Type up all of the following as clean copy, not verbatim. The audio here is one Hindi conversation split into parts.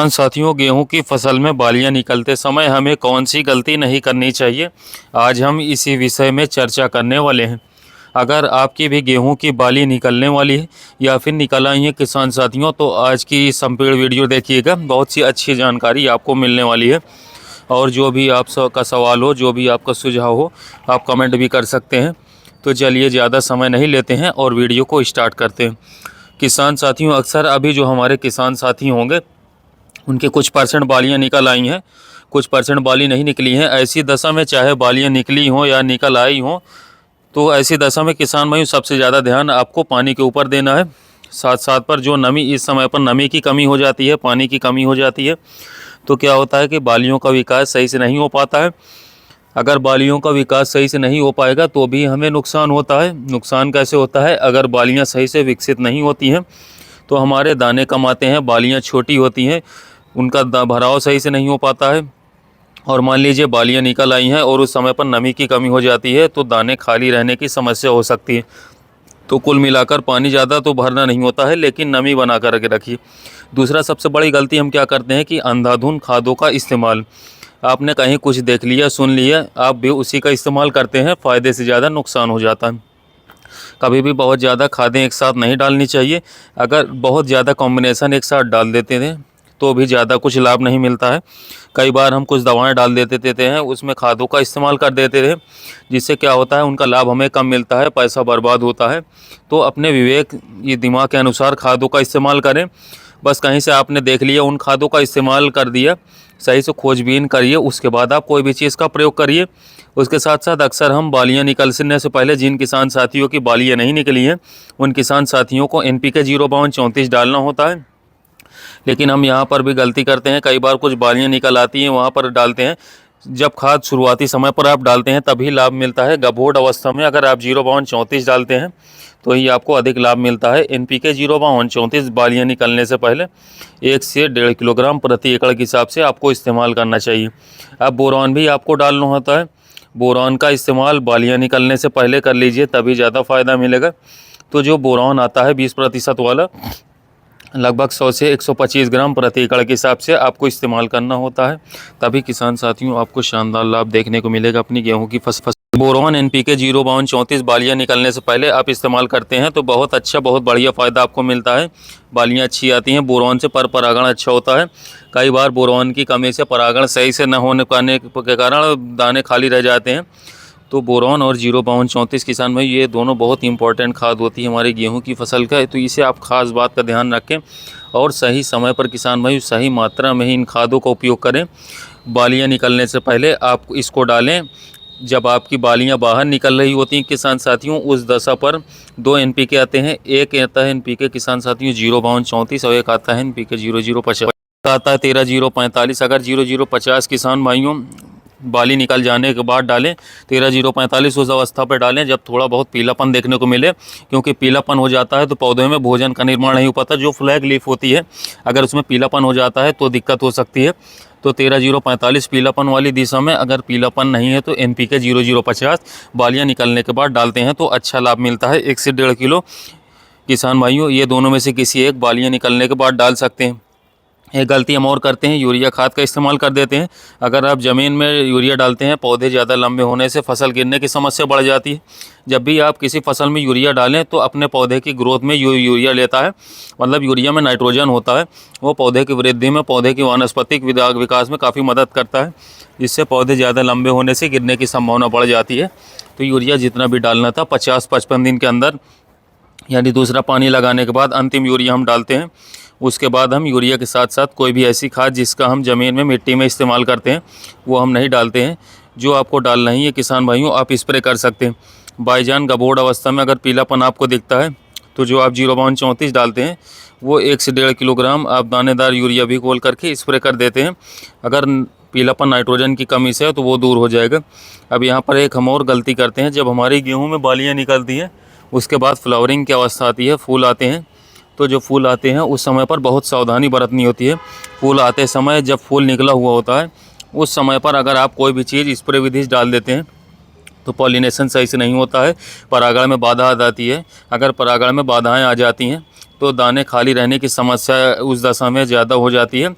किसान साथियों, गेहूं की फसल में बालियां निकलते समय हमें कौन सी गलती नहीं करनी चाहिए, आज हम इसी विषय में चर्चा करने वाले हैं। अगर आपकी भी गेहूं की बाली निकलने वाली है या फिर निकल आई है किसान साथियों, तो आज की संपूर्ण वीडियो देखिएगा, बहुत सी अच्छी जानकारी आपको मिलने वाली है। और जो भी आप का सवाल हो, जो भी आपका सुझाव हो, आप कमेंट भी कर सकते हैं। तो चलिए ज़्यादा समय नहीं लेते हैं और वीडियो को स्टार्ट करते हैं। किसान साथियों, अक्सर अभी जो हमारे किसान साथी होंगे उनके कुछ परसेंट बालियां निकल आई हैं, कुछ परसेंट बाली नहीं निकली हैं। ऐसी दशा में चाहे बालियां निकली हों या निकल आई हों, तो ऐसी दशा में किसान भाई सबसे ज़्यादा ध्यान आपको पानी के ऊपर देना है। साथ साथ पर जो नमी, इस समय पर नमी की कमी हो जाती है, पानी की कमी हो जाती है, तो क्या होता है कि बालियों का विकास सही से नहीं हो पाता है। अगर बालियों का विकास सही से नहीं हो पाएगा तो भी हमें नुकसान होता है। नुकसान कैसे होता है? अगर बालियां सही से विकसित नहीं होती हैं तो हमारे दाने कम आते हैं, बालियां छोटी होती हैं, उनका भराव सही से नहीं हो पाता है। और मान लीजिए बालियां निकल आई हैं और उस समय पर नमी की कमी हो जाती है, तो दाने खाली रहने की समस्या हो सकती है। तो कुल मिलाकर पानी ज़्यादा तो भरना नहीं होता है, लेकिन नमी बना कर के रखिए। दूसरा सबसे बड़ी गलती हम क्या करते हैं कि अंधाधुंध खादों का इस्तेमाल। आपने कहीं कुछ देख लिया, सुन लिया, आप भी उसी का इस्तेमाल करते हैं, फ़ायदे से ज़्यादा नुकसान हो जाता है। कभी भी बहुत ज़्यादा खादें एक साथ नहीं डालनी चाहिए। अगर बहुत ज़्यादा कॉम्बिनेशन एक साथ डाल देते थे तो भी ज़्यादा कुछ लाभ नहीं मिलता है। कई बार हम कुछ दवाएं डाल देते हैं, उसमें खादों का इस्तेमाल कर देते थे, जिससे क्या होता है उनका लाभ हमें कम मिलता है, पैसा बर्बाद होता है। तो अपने विवेक, ये दिमाग के अनुसार खादों का इस्तेमाल करें। बस कहीं से आपने देख लिया, उन खादों का इस्तेमाल कर दिया, सही से खोजबीन करिए, उसके बाद आप कोई भी चीज़ का प्रयोग करिए। उसके साथ साथ अक्सर हम बालियां निकलने से पहले, जिन किसान साथियों की बालियां नहीं निकली हैं, उन किसान साथियों को NPK 05234 डालना होता है। लेकिन हम यहाँ पर भी गलती करते हैं, कई बार कुछ बालियां निकल आती हैं, वहाँ पर डालते हैं। जब खाद शुरुआती समय पर आप डालते हैं तभी लाभ मिलता है। गभोट अवस्था में अगर आप 05234 डालते हैं तो ही आपको अधिक लाभ मिलता है। NPK 05234 बालियाँ निकलने से पहले 1 से 1.5 किलोग्राम प्रति एकड़ के हिसाब से आपको इस्तेमाल करना चाहिए। अब बोरान भी आपको डालना होता है। बोरान का इस्तेमाल बालियाँ निकलने से पहले कर लीजिए, तभी ज़्यादा फ़ायदा मिलेगा। तो जो बोरान आता है 20% वाला, लगभग 100 से 125 ग्राम प्रति एकड़ के हिसाब से आपको इस्तेमाल करना होता है, तभी किसान साथियों आपको शानदार लाभ देखने को मिलेगा अपनी गेहूं की फसल। बोरान NPK 05234 बालियां निकलने से पहले आप इस्तेमाल करते हैं तो बहुत अच्छा, बहुत बढ़िया फ़ायदा आपको मिलता है। बालियां अच्छी आती हैं, बोरान से परागण अच्छा होता है। कई बार बोरान की कमी से परागण सही से न होने पाने के कारण दाने खाली रह जाते हैं। तो बोरान और 05234 किसान भाई, ये दोनों बहुत इंपॉर्टेंट खाद होती है हमारी गेहूं की फसल का। तो इसे आप खास बात का ध्यान रखें और सही समय पर किसान भाई सही मात्रा में ही इन खादों का उपयोग करें। बालियां निकलने से पहले आप इसको डालें। जब आपकी बालियां बाहर निकल रही होती हैं किसान साथियों, उस दशा पर 2 NPK आते हैं। एक आता है NPK किसान साथियों 05234 और एक आता है NPK 0050, आता है 13045। अगर 0050 किसान भाइयों बाली निकल जाने के बाद डालें, 13045 उस अवस्था पर डालें जब थोड़ा बहुत पीलापन देखने को मिले, क्योंकि पीलापन हो जाता है तो पौधे में भोजन का निर्माण नहीं हो पाता। जो फ्लैग लीफ होती है, अगर उसमें पीलापन हो जाता है तो दिक्कत हो सकती है। तो 13045 पीलापन वाली दिशा में, अगर पीलापन नहीं है तो NPK 0050 बालियाँ निकलने के बाद डालते हैं तो अच्छा लाभ मिलता है। 1 से 1.5 किलो किसान भाइयों, ये दोनों में से किसी एक बालियाँ निकलने के बाद डाल सकते हैं। एक गलती हम और करते हैं, यूरिया खाद का इस्तेमाल कर देते हैं। अगर आप ज़मीन में यूरिया डालते हैं, पौधे ज़्यादा लंबे होने से फसल गिरने की समस्या बढ़ जाती है। जब भी आप किसी फसल में यूरिया डालें तो अपने पौधे की ग्रोथ में यूरिया लेता है, मतलब यूरिया में नाइट्रोजन होता है, वो पौधे की वृद्धि में, पौधे की वानस्पतिक विकास में काफ़ी मदद करता है, जिससे पौधे ज़्यादा लंबे होने से गिरने की संभावना बढ़ जाती है। तो यूरिया जितना भी डालना था 50-55 दिन के अंदर, यानी दूसरा पानी लगाने के बाद अंतिम यूरिया हम डालते हैं। उसके बाद हम यूरिया के साथ साथ कोई भी ऐसी खाद जिसका हम ज़मीन में, मिट्टी में इस्तेमाल करते हैं, वो हम नहीं डालते हैं। जो आपको डालना ही है किसान भाइयों, आप स्प्रे कर सकते हैं। बाईजान गभोट अवस्था में अगर पीलापन आपको दिखता है तो जो आप 05234 डालते हैं वो 1 से 1.5 किलोग्राम आप दानेदार यूरिया भी घोल करके स्प्रे कर देते हैं। अगर पीलापन नाइट्रोजन की कमी से है तो वो दूर हो जाएगा। अब यहाँ पर एक हम और गलती करते हैं, जब हमारी गेहूँ में बालियाँ निकलती हैं उसके बाद फ्लावरिंग की अवस्था आती है, फूल आते हैं, तो जो फूल आते हैं उस समय पर बहुत सावधानी बरतनी होती है। फूल आते समय, जब फूल निकला हुआ होता है, उस समय पर अगर आप कोई भी चीज़ स्प्रे विधि से डाल देते हैं तो पॉलिनेशन सही से नहीं होता है, परागण में बाधा आ जाती है। अगर परागण में बाधाएं आ जाती हैं तो दाने खाली रहने की समस्या उस दशा में ज़्यादा हो जाती है।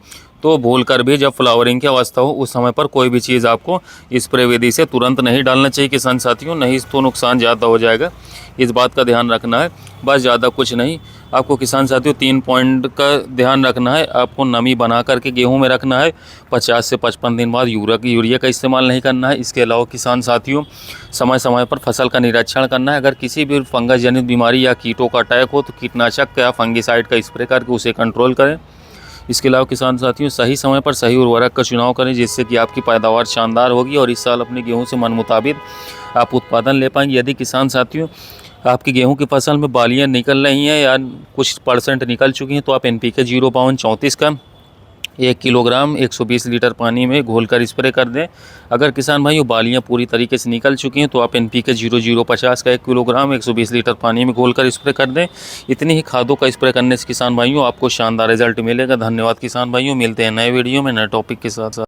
तो भूल कर भी जब फ्लावरिंग की अवस्था हो उस समय पर कोई भी चीज़ आपको स्प्रे विधि से तुरंत नहीं डालना चाहिए किसान साथियों, नहीं तो नुकसान ज़्यादा हो जाएगा। इस बात का ध्यान रखना है, बस ज़्यादा कुछ नहीं। आपको किसान साथियों 3 पॉइंट का ध्यान रखना है। आपको नमी बना करके गेहूं में रखना है। 50 से 55 दिन बाद यूरिया का इस्तेमाल नहीं करना है। इसके अलावा किसान साथियों समय समय पर फसल का निरीक्षण करना है। अगर किसी भी फंगस जनित बीमारी या कीटों का अटैक हो तो कीटनाशक या फंगिसाइड का स्प्रे करके उसे कंट्रोल करें। इसके अलावा किसान साथियों सही समय पर सही उर्वरक का चुनाव करें, जिससे कि आपकी पैदावार शानदार होगी और इस साल अपने गेहूं से मन मुताबिक आप उत्पादन ले पाएंगे। यदि किसान साथियों आपकी गेहूं की फसल में बालियां निकल रही हैं या कुछ परसेंट निकल चुकी हैं तो आप NPK 05234 का 1 किलोग्राम 120 लीटर पानी में घोलकर स्प्रे कर दें। अगर किसान भाइयों बालियां पूरी तरीके से निकल चुकी हैं तो आप NPK 0050 का 1 किलोग्राम 120 लीटर पानी में घोलकर स्प्रे कर दें। इतनी ही खादों का स्प्रे करने से किसान भाइयों आपको शानदार रिजल्ट मिलेगा। धन्यवाद किसान भाइयों, मिलते हैं नए वीडियो में नए टॉपिक के साथ।